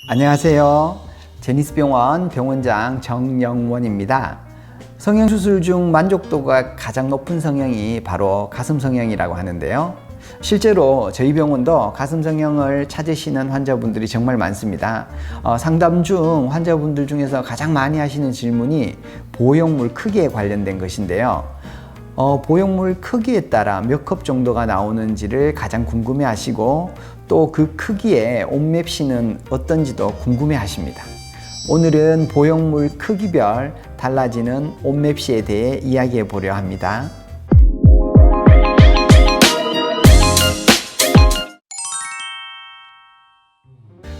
안녕하세요. 제니스병원 병원장 정영원입니다. 성형수술 중 만족도가 가장 높은 성형이 바로 가슴 성형이라고 하는데요. 실제로 저희 병원도 가슴 성형을 찾으시는 환자분들이 정말 많습니다. 상담 중 환자분들 중에서 가장 많이 하시는 질문이 보형물 크기에 관련된 것인데요. 보형물 크기에 따라 몇 컵 정도가 나오는지를 가장 궁금해 하시고 또 그 크기의 온맵시는 어떤지도 궁금해 하십니다. 오늘은 보형물 크기별 달라지는 온맵시에 대해 이야기해 보려 합니다.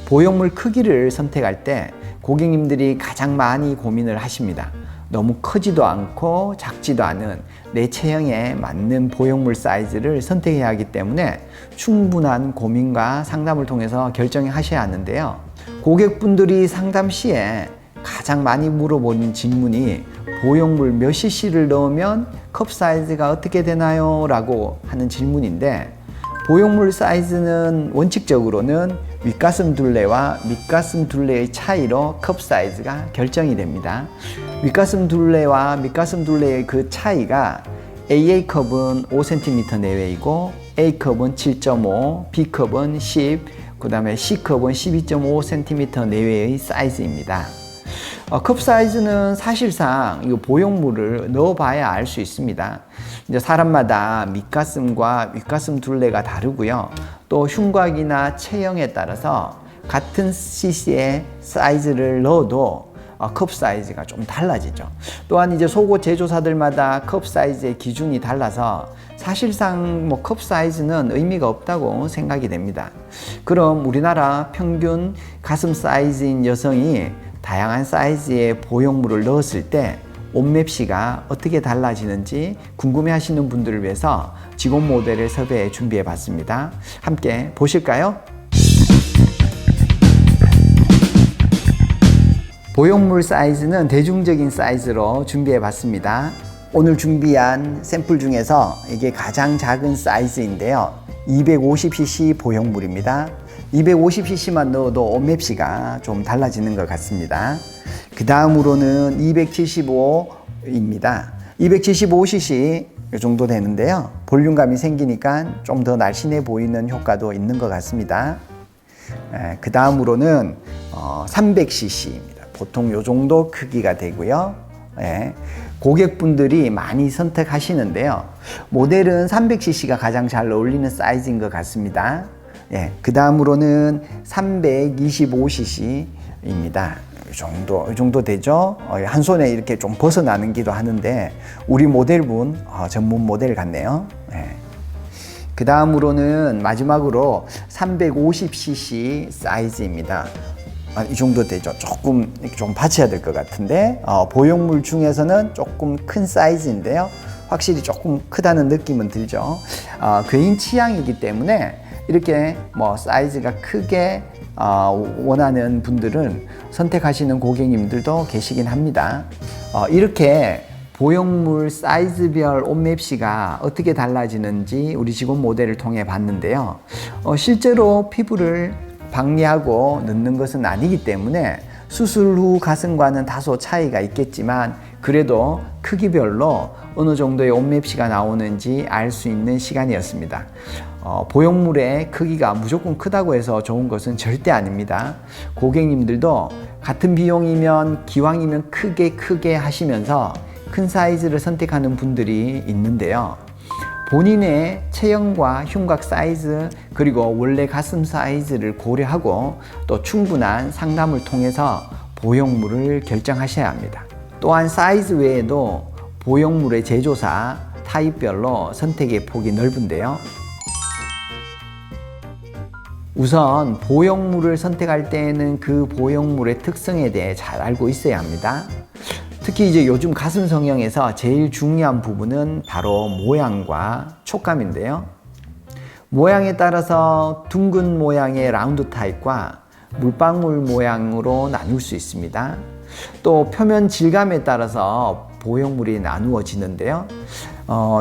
보형물 크기를 선택할 때 고객님들이 가장 많이 고민을 하십니다. 너무 크지도 않고 작지도 않은 내 체형에 맞는 보형물 사이즈를 선택해야 하기 때문에 충분한 고민과 상담을 통해서 결정하셔야 하는데요. 고객분들이 상담 시에 가장 많이 물어보는 질문이 보형물 몇 cc를 넣으면 컵 사이즈가 어떻게 되나요? 라고 하는 질문인데, 보형물 사이즈는 원칙적으로는 윗가슴 둘레와 밑가슴 둘레의 차이로 컵 사이즈가 결정이 됩니다. 윗가슴 둘레와 밑가슴 둘레의 그 차이가 A컵은 5cm 내외이고 A컵은 7.5, B컵은 10, 그 다음에 C컵은 12.5cm 내외의 사이즈입니다. 컵 사이즈는 사실상 이 보형물을 넣어봐야 알 수 있습니다. 이제 사람마다 밑가슴과 윗가슴 둘레가 다르고요. 또 흉곽이나 체형에 따라서 같은 cc의 사이즈를 넣어도 컵 사이즈가 좀 달라지죠. 또한 이제 속옷 제조사들마다 컵 사이즈의 기준이 달라서 사실상 컵 사이즈는 의미가 없다고 생각이 됩니다. 그럼 우리나라 평균 가슴 사이즈인 여성이 다양한 사이즈의 보형물을 넣었을 때 온맵시가 어떻게 달라지는지 궁금해 하시는 분들을 위해서 직원 모델을 섭외해 준비해 봤습니다. 함께 보실까요? 보형물 사이즈는 대중적인 사이즈로 준비해 봤습니다. 오늘 준비한 샘플 중에서 이게 가장 작은 사이즈인데요. 250cc 보형물입니다. 250cc만 넣어도 온맵시가 좀 달라지는 것 같습니다. 그 다음으로는 275입니다. 275cc 이 정도 되는데요. 볼륨감이 생기니까 좀 더 날씬해 보이는 효과도 있는 것 같습니다. 그 다음으로는 300cc입니다. 보통 이 정도 크기가 되고요. 고객분들이 많이 선택하시는데요. 모델은 300cc가 가장 잘 어울리는 사이즈인 것 같습니다. 그 다음으로는 325cc입니다. 이 정도 되죠. 한 손에 이렇게 좀 벗어나는기도 하는데 우리 모델분 전문 모델 같네요. 그 다음으로는 마지막으로 350cc 사이즈입니다. 이 정도 되죠. 조금 좀 받쳐야 될 것 같은데 보형물 중에서는 조금 큰 사이즈인데요. 확실히 조금 크다는 느낌은 들죠. 개인 취향이기 때문에 이렇게 사이즈가 크게 원하는 분들은 선택하시는 고객님들도 계시긴 합니다. 이렇게 보형물 사이즈별 온맵시가 어떻게 달라지는지 우리 직원 모델을 통해 봤는데요. 실제로 피부를 박리하고 넣는 것은 아니기 때문에 수술 후 가슴과는 다소 차이가 있겠지만 그래도 크기별로 어느 정도의 온맵시가 나오는지 알 수 있는 시간이었습니다. 보형물의 크기가 무조건 크다고 해서 좋은 것은 절대 아닙니다. 고객님들도 같은 비용이면 기왕이면 크게 하시면서 큰 사이즈를 선택하는 분들이 있는데요. 본인의 체형과 흉곽 사이즈 그리고 원래 가슴 사이즈를 고려하고 또 충분한 상담을 통해서 보형물을 결정하셔야 합니다. 또한 사이즈 외에도 보형물의 제조사 타입별로 선택의 폭이 넓은데요. 우선 보형물을 선택할 때에는 그 보형물의 특성에 대해 잘 알고 있어야 합니다. 특히 이제 요즘 가슴 성형에서 제일 중요한 부분은 바로 모양과 촉감인데요. 모양에 따라서 둥근 모양의 라운드 타입과 물방울 모양으로 나눌 수 있습니다. 또 표면 질감에 따라서 보형물이 나누어지는데요.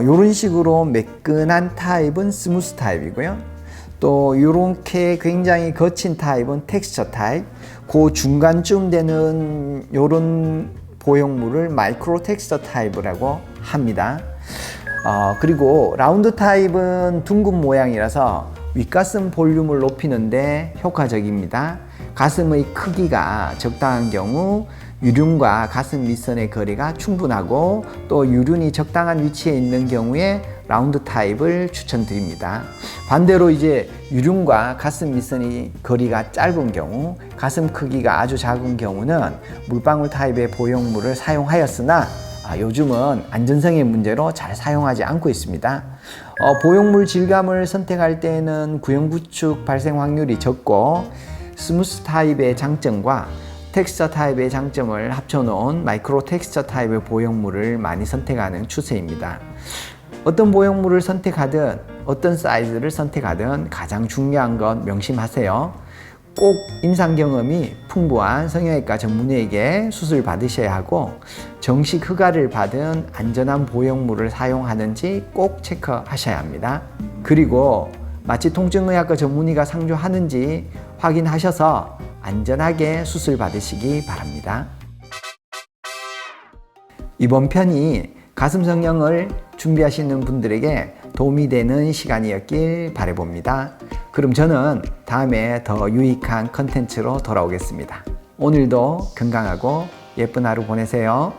이런 식으로 매끈한 타입은 스무스 타입이고요. 또 이렇게 굉장히 거친 타입은 텍스처 타입, 그 중간쯤 되는 이런 보형물을 마이크로 텍스처 타입이라고 합니다. 그리고 라운드 타입은 둥근 모양이라서 윗가슴 볼륨을 높이는데 효과적입니다. 가슴의 크기가 적당한 경우 유륜과 가슴 밑선의 거리가 충분하고 또 유륜이 적당한 위치에 있는 경우에 라운드 타입을 추천드립니다. 반대로 이제 유륜과 가슴 밑선의 거리가 짧은 경우, 가슴 크기가 아주 작은 경우는 물방울 타입의 보형물을 사용하였으나 요즘은 안전성의 문제로 잘 사용하지 않고 있습니다. 보형물 질감을 선택할 때는 구형구축 발생 확률이 적고 스무스 타입의 장점과 텍스처 타입의 장점을 합쳐놓은 마이크로 텍스처 타입의 보형물을 많이 선택하는 추세입니다. 어떤 보형물을 선택하든 어떤 사이즈를 선택하든 가장 중요한 건 명심하세요. 꼭 임상 경험이 풍부한 성형외과 전문의에게 수술 받으셔야 하고 정식 허가를 받은 안전한 보형물을 사용하는지 꼭 체크하셔야 합니다. 그리고 마취 통증의학과 전문의가 상주하는지 확인하셔서 안전하게 수술 받으시기 바랍니다. 이번 편이 가슴 성형을 준비하시는 분들에게 도움이 되는 시간이었길 바라봅니다. 그럼 저는 다음에 더 유익한 컨텐츠로 돌아오겠습니다. 오늘도 건강하고 예쁜 하루 보내세요.